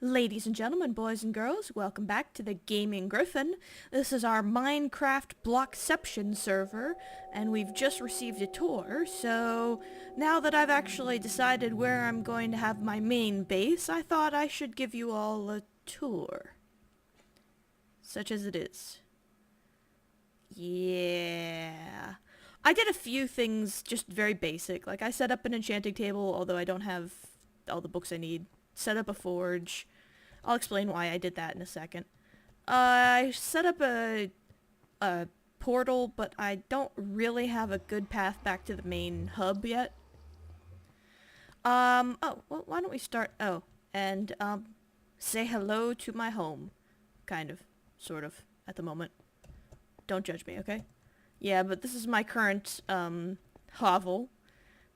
Ladies and gentlemen, boys and girls, welcome back to the Gaming Gryphon. This is our Minecraft Blockception server, and we've just received a tour, so now that I've actually decided where I'm going to have my main base, I thought I should give you all a tour. Such as it is. Yeah. I did a few things just very basic, like I set up an enchanting table, although I don't have all the books I need. Set up a forge. I'll explain why I did that in a second. I set up a portal, but I don't really have a good path back to the main hub yet. Oh, well, why don't we start, and say hello to my home. Kind of, sort of, at the moment. Don't judge me, okay? Yeah, but this is my current, hovel.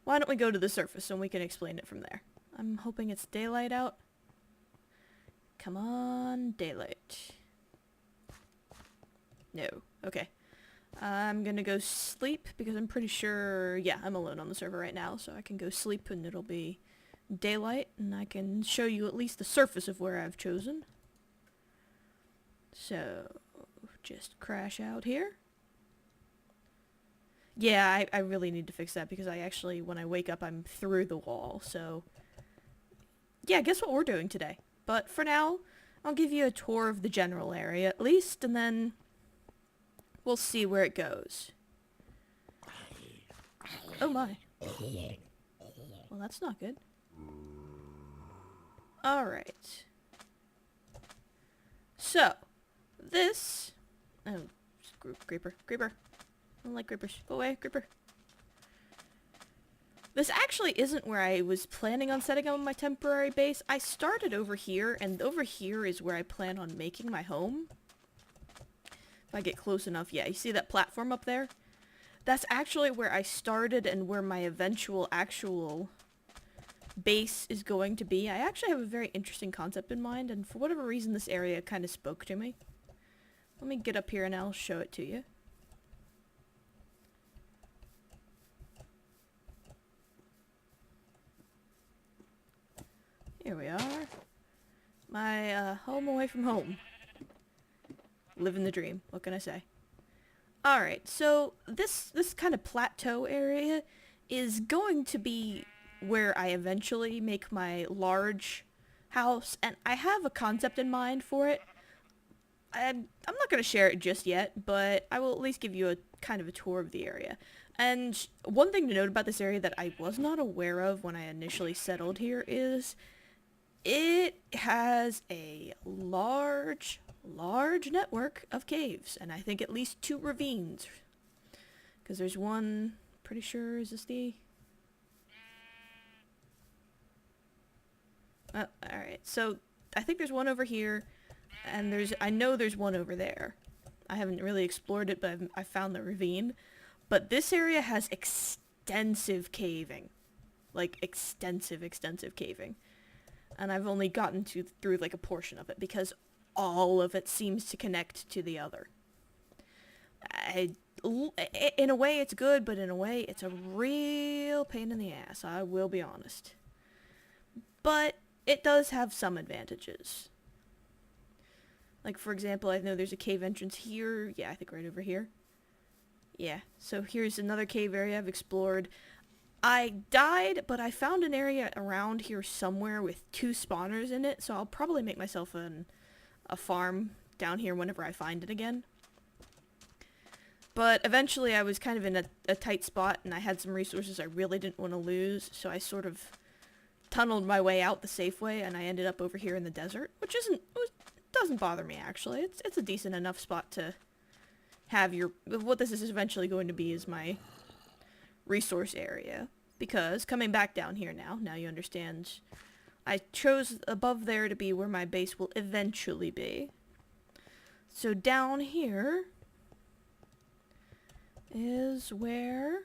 Why don't we go to the surface and we can explain it from there. I'm hoping it's daylight out. Come on, daylight. No. Okay. I'm gonna go sleep because I'm pretty sure, yeah, I'm alone on the server right now, so I can go sleep and it'll be daylight and I can show you at least the surface of where I've chosen. So, just crash out here. Yeah, I really need to fix that because I actually, when I wake up, I'm through the wall, so yeah, guess what we're doing today. But for now, I'll give you a tour of the general area at least, and then we'll see where it goes. Oh my. Well, that's not good. Alright. So, this... Oh, creeper. Creeper. I don't like creepers. Go away, creeper. This actually isn't where I was planning on setting up my temporary base. I started over here, and over here is where I plan on making my home. If I get close enough, yeah, you see that platform up there? That's actually where I started and where my eventual actual base is going to be. I actually have a very interesting concept in mind, and for whatever reason this area kind of spoke to me. Let me get up here and I'll show it to you. Here we are. My, home away from home. Living the dream. What can I say? Alright, so this kind of plateau area is going to be where I eventually make my large house, and I have a concept in mind for it. I'm not going to share it just yet, but I will at least give you a kind of a tour of the area. And one thing to note about this area that I was not aware of when I initially settled here is it has a large network of caves, and I think at least 2 ravines. Because there's one, pretty sure, is this the... Oh, alright, so I think there's one over here, and I know there's one over there. I haven't really explored it, but I found the ravine. But this area has extensive caving. Like, extensive caving. And I've only gotten through like a portion of it because all of it seems to connect to the other. In a way it's good, but in a way it's a real pain in the ass, I will be honest. But it does have some advantages. Like, for example, I know there's a cave entrance here. Yeah, I think right over here. Yeah, so here's another cave area I've explored. I died, but I found an area around here somewhere with 2 spawners in it, so I'll probably make myself a farm down here whenever I find it again. But eventually I was kind of in a tight spot, and I had some resources I really didn't want to lose, so I sort of tunneled my way out the safe way, and I ended up over here in the desert, which doesn't bother me, actually. It's a decent enough spot to have what this is eventually going to be is my resource area, because coming back down here now you understand, I chose above there to be where my base will eventually be. So down here is where...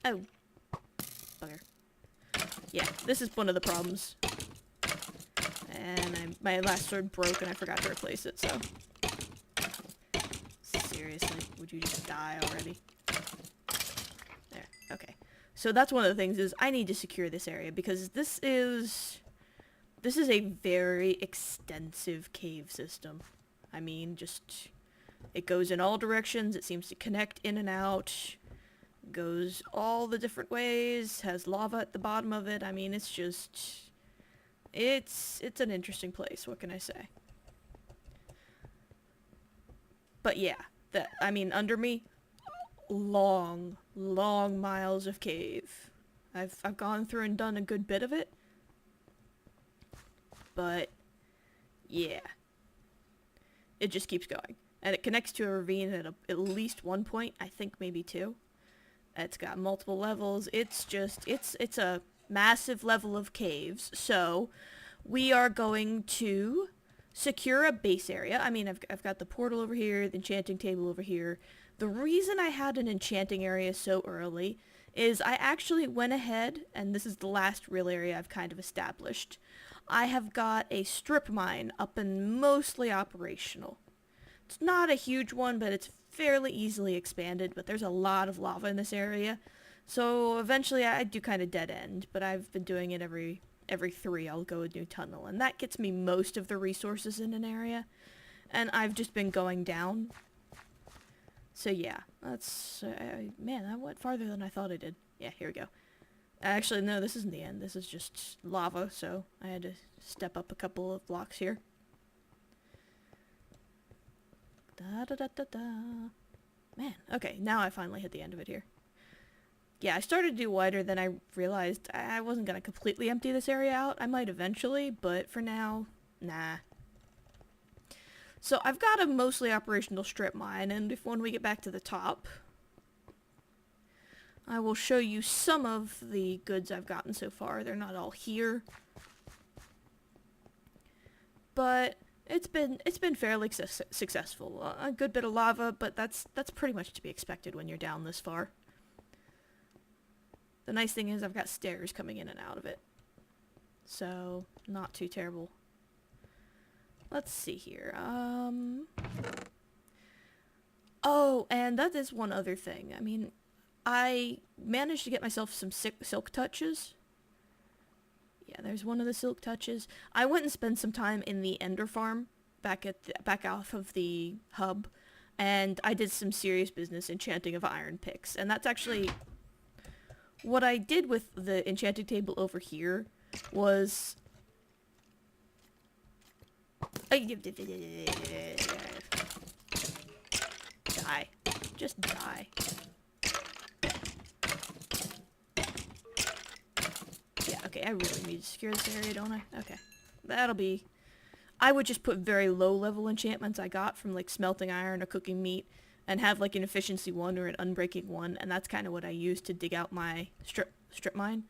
Oh, bugger. Yeah, this is one of the problems. And my last sword broke and I forgot to replace it, so... Seriously, would you just die already? There, okay. So that's one of the things is I need to secure this area because this is This is a very extensive cave system. I mean, just... It goes in all directions, it seems to connect in and out, goes all the different ways, has lava at the bottom of it. I mean, it's just... It's an interesting place, what can I say? But yeah, I mean, under me, long miles of cave. I've gone through and done a good bit of it. But, yeah. It just keeps going. And it connects to a ravine at least one point, I think maybe two. It's got multiple levels. It's just, it's a massive level of caves. So, we are going to secure a base area. I mean, I've got the portal over here, the enchanting table over here. The reason I had an enchanting area so early is I actually went ahead, and this is the last real area I've kind of established. I have got a strip mine up and mostly operational. It's not a huge one, but it's fairly easily expanded, but there's a lot of lava in this area. So eventually I do kind of dead end, but I've been doing it every 3 I'll go a new tunnel, and that gets me most of the resources in an area. And I've just been going down. So yeah, that's... man, I went farther than I thought I did. Yeah, here we go. Actually, no, this isn't the end. This is just lava, so I had to step up a couple of blocks here. Da-da-da-da-da. Man, okay, now I finally hit the end of it here. Yeah, I started to do wider, then I realized I wasn't going to completely empty this area out. I might eventually, but for now, nah. So I've got a mostly operational strip mine, and when we get back to the top, I will show you some of the goods I've gotten so far. They're not all here, but it's been fairly successful. A good bit of lava, but that's pretty much to be expected when you're down this far. The nice thing is I've got stairs coming in and out of it, so not too terrible. Let's see here. Oh, and that is one other thing. I mean, I managed to get myself some silk touches. Yeah, there's one of the silk touches. I went and spent some time in the Ender farm back off of the hub, and I did some serious business enchanting of iron picks. And that's actually what I did with the enchanting table over here was die. Just die. Yeah, okay, I really need to secure this area, don't I? Okay. That'll be... I would just put very low-level enchantments I got from, like, smelting iron or cooking meat, and have, like, an efficiency 1 or an unbreaking 1, and that's kind of what I used to dig out my strip mine.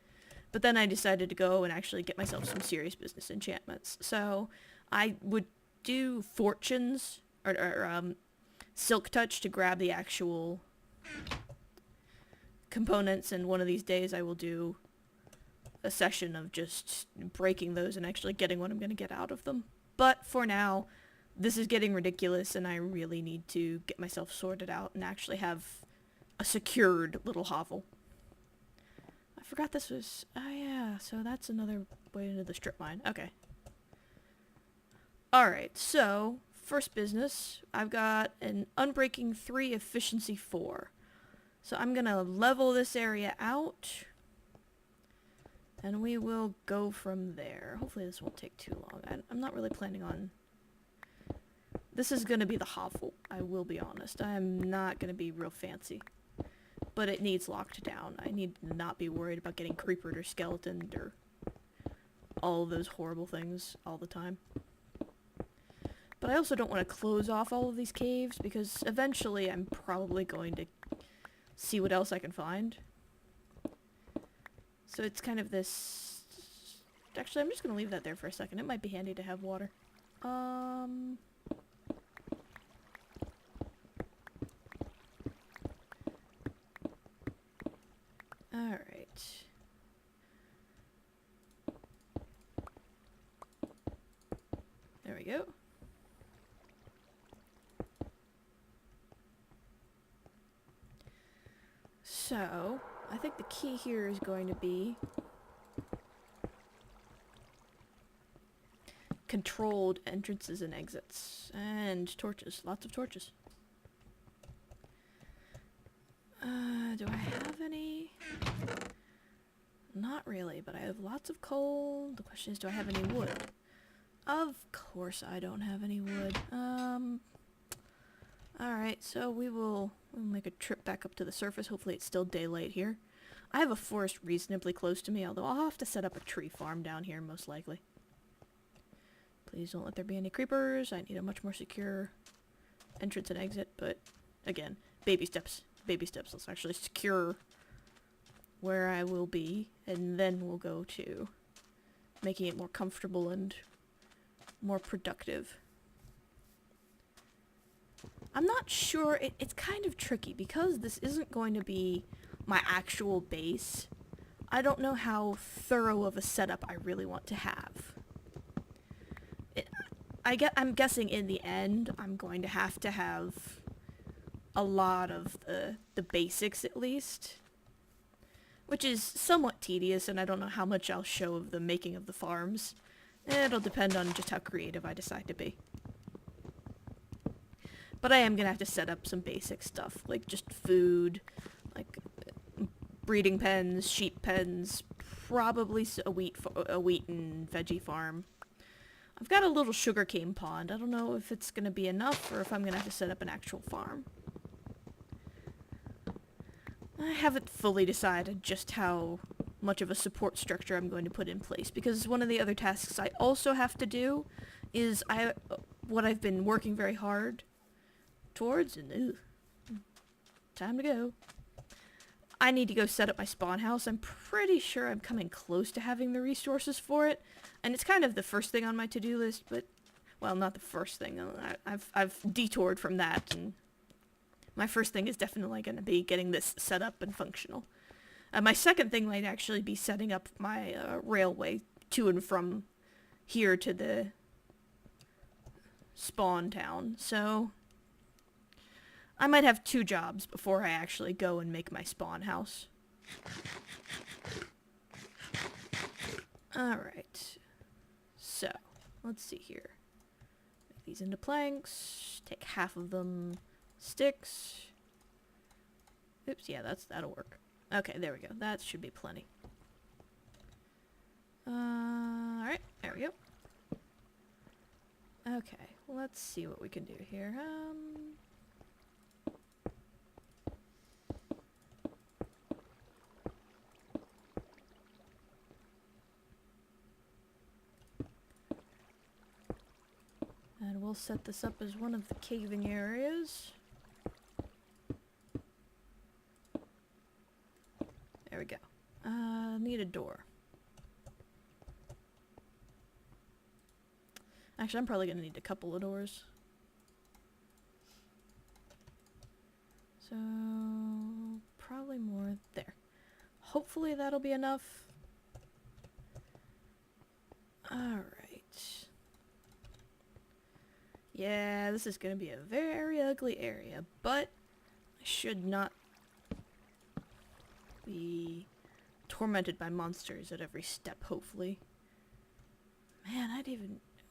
But then I decided to go and actually get myself some serious business enchantments. So I would do fortunes, or silk touch to grab the actual components, and one of these days I will do a session of just breaking those and actually getting what I'm going to get out of them. But for now, this is getting ridiculous, and I really need to get myself sorted out and actually have a secured little hovel. I forgot this was... oh yeah, so that's another way into the strip mine. Okay. Alright, so, first business, I've got an Unbreaking 3, Efficiency 4. So I'm gonna level this area out, and we will go from there. Hopefully this won't take too long. I'm not really planning on... This is gonna be the hovel, I will be honest. I'm not gonna be real fancy. But it needs locked down. I need to not be worried about getting creepered or skeletoned or all of those horrible things all the time. But I also don't want to close off all of these caves, because eventually I'm probably going to see what else I can find. So it's kind of this... Actually, I'm just going to leave that there for a second. It might be handy to have water. Alright. There we go. So, I think the key here is going to be controlled entrances and exits. And torches. Lots of torches. Do I have any? Not really, but I have lots of coal. The question is, do I have any wood? Of course I don't have any wood. Alright, so we'll make a trip back up to the surface. Hopefully it's still daylight here. I have a forest reasonably close to me, although I'll have to set up a tree farm down here, most likely. Please don't let there be any creepers. I need a much more secure entrance and exit, but again, baby steps. Baby steps. Let's actually secure where I will be, and then we'll go to making it more comfortable and more productive. I'm not sure. It's kind of tricky because this isn't going to be my actual base. I don't know how thorough of a setup I really want to have. I'm guessing in the end I'm going to have a lot of the basics at least, which is somewhat tedious, and I don't know how much I'll show of the making of the farms. It'll depend on just how creative I decide to be. But I am gonna have to set up some basic stuff, like just food, like breeding pens, sheep pens, probably a wheat and veggie farm. I've got a little sugarcane pond. I don't know if it's gonna be enough or if I'm gonna have to set up an actual farm. I haven't fully decided just how much of a support structure I'm going to put in place, because one of the other tasks I also have to do is what I've been working very hard towards, and time to go. I need to go set up my spawn house. I'm pretty sure I'm coming close to having the resources for it, and it's kind of the first thing on my to-do list, but, well, not the first thing. I've detoured from that, and my first thing is definitely going to be getting this set up and functional. My second thing might actually be setting up my railway to and from here to the spawn town. So I might have 2 jobs before I actually go and make my spawn house. Alright. So, let's see here. Make these into planks. Take half of them. Sticks. Oops, yeah, that'll work. Okay, there we go. That should be plenty. Alright, there we go. Okay, let's see what we can do here. And we'll set this up as one of the caving areas. There we go. Need a door. Actually, I'm probably going to need a couple of doors. So, probably more there. Hopefully that'll be enough. Alright. Yeah, this is going to be a very ugly area, but I should not be tormented by monsters at every step, hopefully. Man,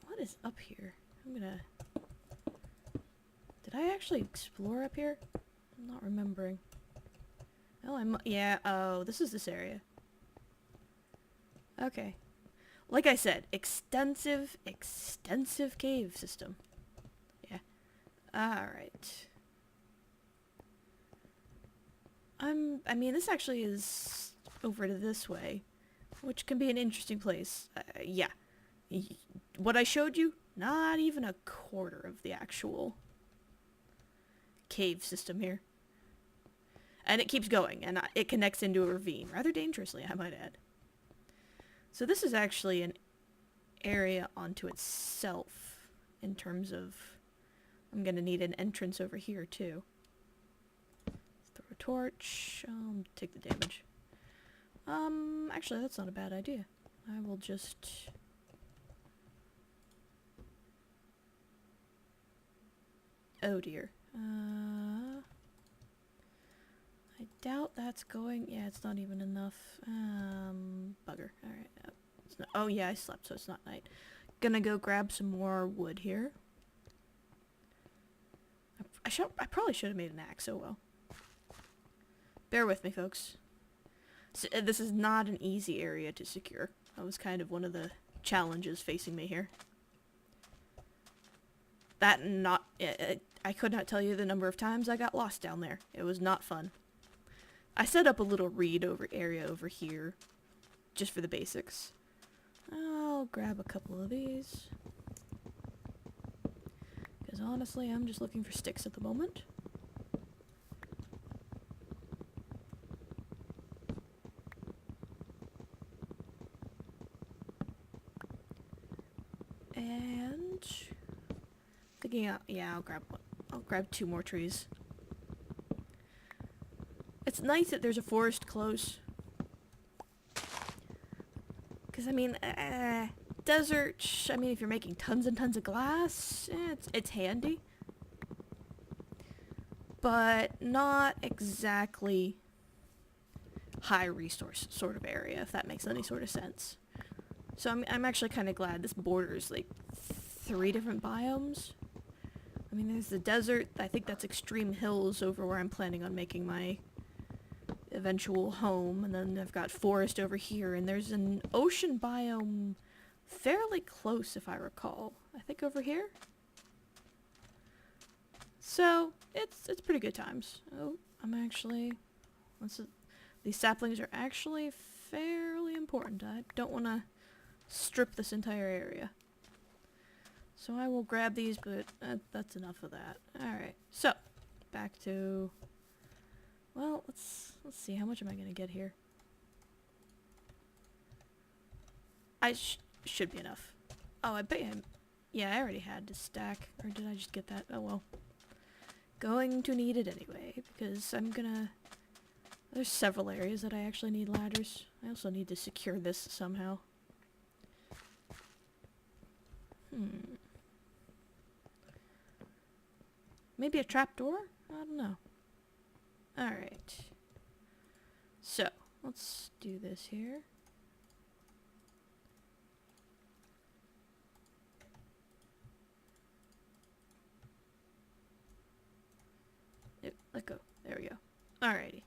what is up here? Did I actually explore up here? I'm not remembering. Oh, yeah, oh, this is this area. Okay. Like I said, extensive cave system. Yeah. Alright. I mean, this actually is over to this way, which can be an interesting place. Yeah. What I showed you, not even a quarter of the actual cave system here. And it keeps going, and it connects into a ravine, rather dangerously, I might add. So this is actually an area onto itself, in terms of, I'm gonna need an entrance over here, too. Throw a torch, take the damage. Actually, that's not a bad idea. I will just... Oh dear. I doubt that's going... Yeah, it's not even enough. Bugger. Alright. It's not... Oh yeah, I slept, so it's not night. gonna go grab some more wood here. I probably should have made an axe, oh well. Bear with me, folks. So, this is not an easy area to secure. That was kind of one of the challenges facing me here. That and not... I could not tell you the number of times I got lost down there. It was not fun. I set up a little reed area over here, just for the basics. I'll grab a couple of these. Because honestly, I'm just looking for sticks at the moment. And... thinking out... yeah, I'll grab one. I'll grab 2 more trees. It's nice that there's a forest close. Because, I mean, desert, I mean, if you're making tons and tons of glass, it's handy. But not exactly high resource sort of area, if that makes any sort of sense. So I'm actually kind of glad this borders, like, 3 different biomes. I mean, there's the desert. I think that's extreme hills over where I'm planning on making my eventual home. And then I've got forest over here. And there's an ocean biome fairly close, if I recall. I think over here. So, it's pretty good times. Oh, I'm actually... these saplings are actually fairly important. I don't want to strip this entire area. So I will grab these, but that's enough of that. Alright, so, back to... well, let's see, how much am I going to get here? I should be enough. Oh, I bet you yeah, I already had to stack. Or did I just get that? Oh well. Going to need it anyway, because I'm gonna... there's several areas that I actually need ladders. I also need to secure this somehow. Maybe a trapdoor? I don't know. Alright. So, let's do this here. Yep, let go. There we go. Alrighty.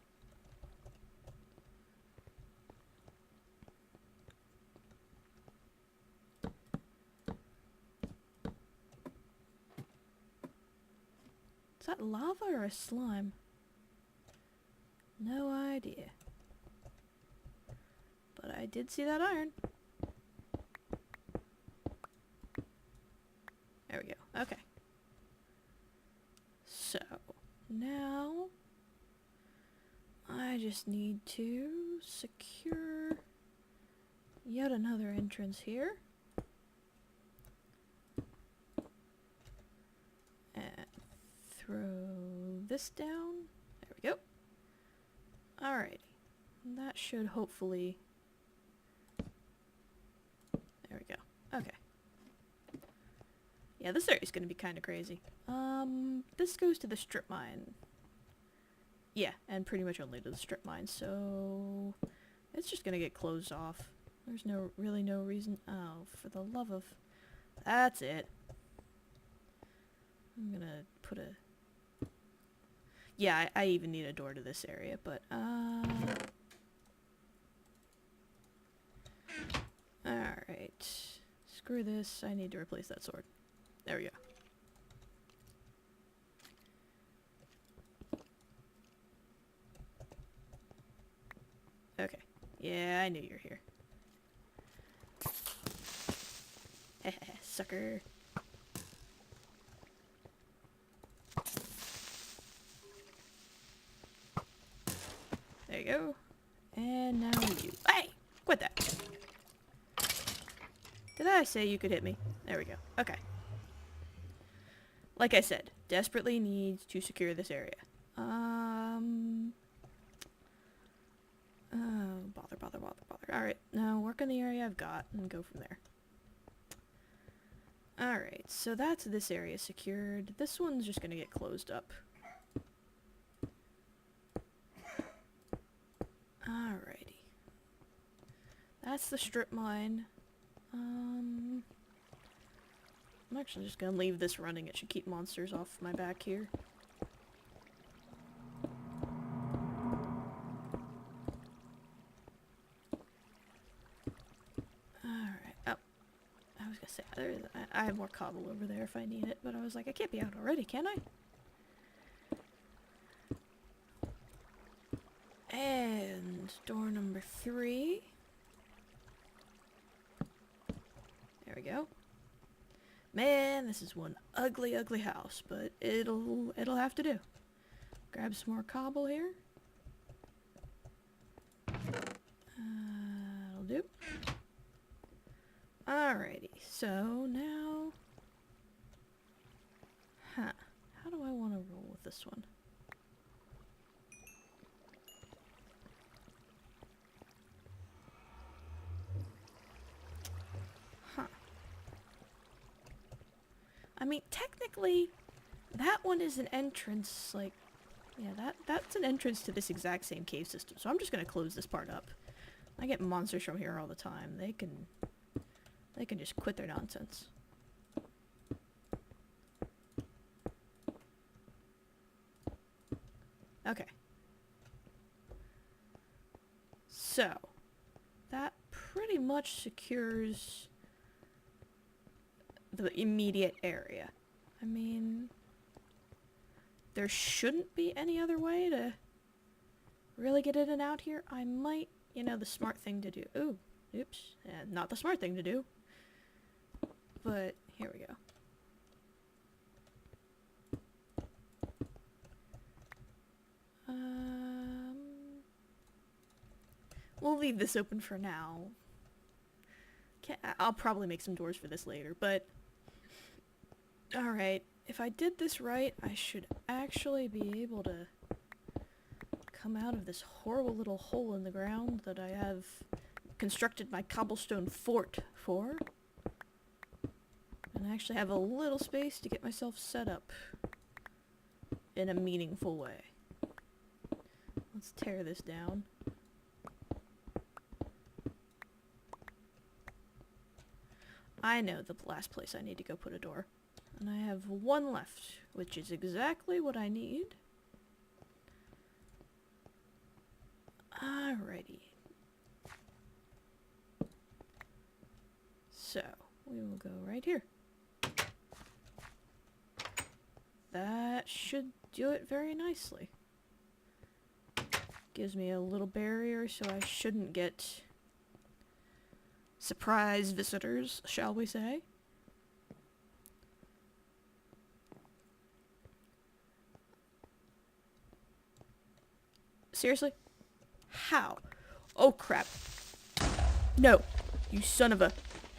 Is that lava or a slime? No idea. But I did see that iron. There we go. Okay. So, now I just need to secure yet another entrance here. And throw this down. There we go. Alrighty. That should hopefully... there we go. Okay. Yeah, this area's gonna be kinda crazy. This goes to the strip mine. Yeah, and pretty much only to the strip mine, so... it's just gonna get closed off. There's really no reason... oh, for the love of... that's it. I'm gonna put a... yeah, I even need a door to this area, but, alright. Screw this, I need to replace that sword. There we go. Okay. Yeah, I knew you were here. Heh, sucker. There you go. And now you... hey! Quit that! Did I say you could hit me? There we go. Okay. Like I said, desperately needs to secure this area. Oh, bother. Alright, now work on the area I've got and go from there. Alright, so that's this area secured. This one's just gonna get closed up. Alrighty. That's the strip mine. I'm actually just gonna leave this running. It should keep monsters off my back here. Alright. Oh. I was gonna say, I have more cobble over there if I need it, but I was like, I can't be out already, can I? And door number 3. There we go. Man, this is one ugly, ugly house, but it'll have to do. Grab some more cobble here. That'll do. Alrighty, so now... Huh. How do I want to roll with this one? I mean, technically, that one is an entrance, like, yeah, that's an entrance to this exact same cave system, so I'm just gonna close this part up. I get monsters from here all the time. They can just quit their nonsense. Okay. So, that pretty much secures the immediate area. I mean, there shouldn't be any other way to really get in and out here. I might, you know, the smart thing to do. Ooh, oops. Not the smart thing to do. But, here we go. We'll leave this open for now. I'll probably make some doors for this later, but... Alright, if I did this right, I should actually be able to come out of this horrible little hole in the ground that I have constructed my cobblestone fort for. And I actually have a little space to get myself set up in a meaningful way. Let's tear this down. I know the last place I need to go put a door. And I have one left, which is exactly what I need. Alrighty. So, we will go right here. That should do it very nicely. Gives me a little barrier so I shouldn't get surprise visitors, shall we say. Seriously? How? Oh crap. No, you son of a...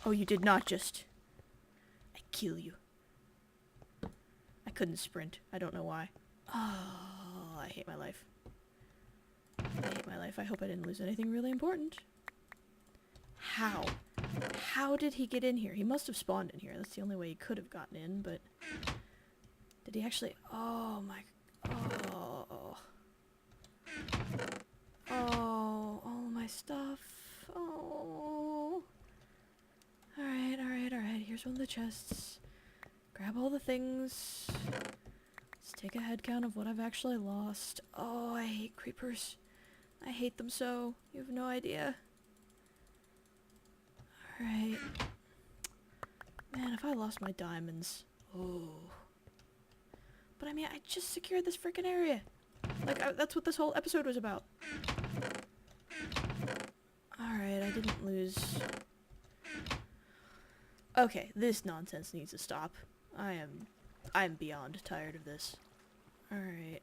Oh, you did not just... I kill you. I couldn't sprint. I don't know why. Oh, I hate my life. I hate my life. I hope I didn't lose anything really important. How? How did he get in here? He must have spawned in here. That's the only way he could have gotten in, but... Did he actually... Oh my... Oh... Oh, all my stuff. Oh. Alright, alright, alright. Here's one of the chests. Grab all the things. Let's take a head count of what I've actually lost. Oh, I hate creepers. I hate them so. You have no idea. Alright. Man, if I lost my diamonds. Oh. But I mean, I just secured this freaking area. Like, that's what this whole episode was about. Alright, I didn't lose... Okay, this nonsense needs to stop. I'm beyond tired of this. Alright.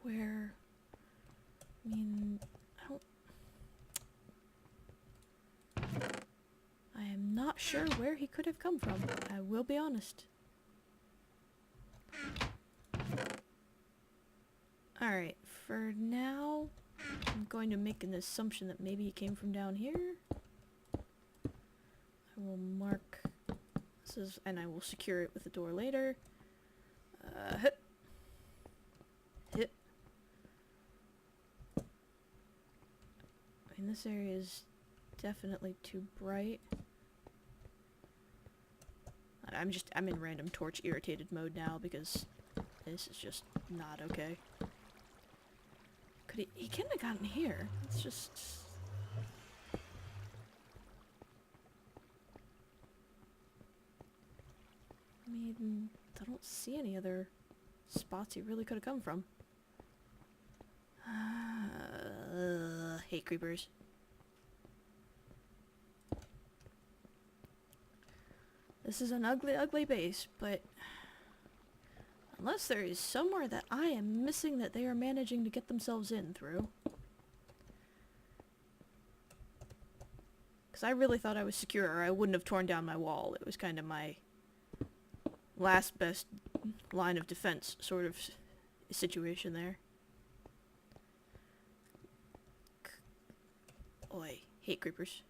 Where... I mean... I am not sure where he could have come from. I will be honest. Alright, for now, I'm going to make an assumption that maybe he came from down here. I will mark this is, and I will secure it with a door later. Hit. Hit. I mean, this area is definitely too bright. I'm in random torch irritated mode now because this is just not okay. He couldn't have gotten here. It's just... I mean, I don't see any other spots he really could have come from. Hate creepers. This is an ugly, ugly base, but unless there is somewhere that I am missing that they are managing to get themselves in through. Because I really thought I was secure, or I wouldn't have torn down my wall. It was kind of my last best line of defense sort of situation there. Oi, hate creepers.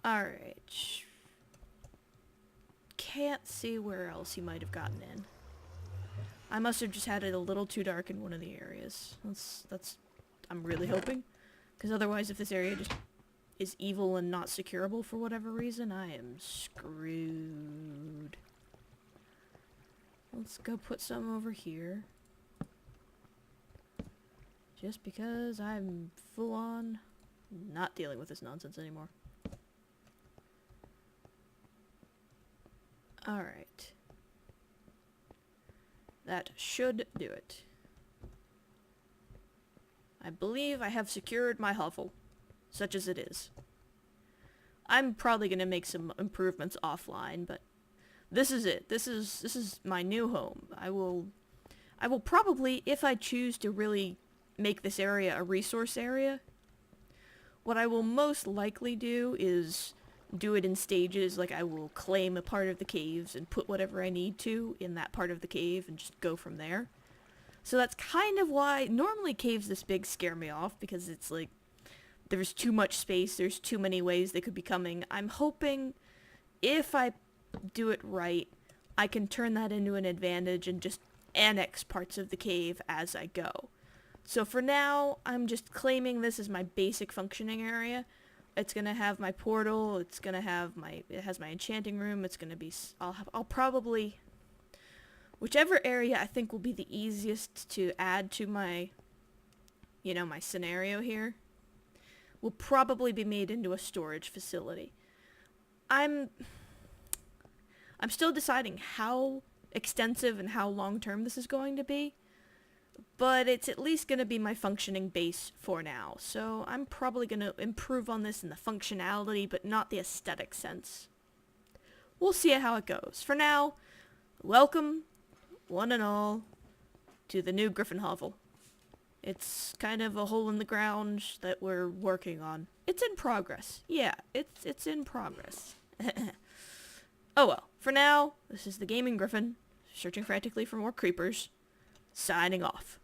Alright. Can't see where else he might have gotten in. I must have just had it a little too dark in one of the areas. That's I'm really hoping. Because otherwise, if this area just is evil and not securable for whatever reason, I am screwed. Let's go put some over here. Just because I'm full on not dealing with this nonsense anymore. Alright. That should do it. I believe I have secured my hovel, such as it is. I'm probably going to make some improvements offline, but this is it. This is my new home. I will probably, if I choose to really make this area a resource area, what I will most likely do is do it in stages. Like, I will claim a part of the caves and put whatever I need to in that part of the cave and just go from there. So that's kind of why normally caves this big scare me off, because it's like there's too much space, there's too many ways they could be coming. I'm hoping if I do it right, I can turn that into an advantage and just annex parts of the cave as I go. So for now, I'm just claiming this as my basic functioning area. It's gonna have my portal, it has my enchanting room, it's gonna be, I'll probably, whichever area I think will be the easiest to add to my, my scenario here, will probably be made into a storage facility. I'm still deciding how extensive and how long-term this is going to be, but it's at least going to be my functioning base for now. So I'm probably going to improve on this in the functionality, but not the aesthetic sense. We'll see how it goes. For now, welcome, one and all, to the new Gryphon Hovel. It's kind of a hole in the ground that we're working on. It's in progress. Yeah, it's in progress. Oh well, for now, this is the Gaming Gryphon, searching frantically for more creepers, signing off.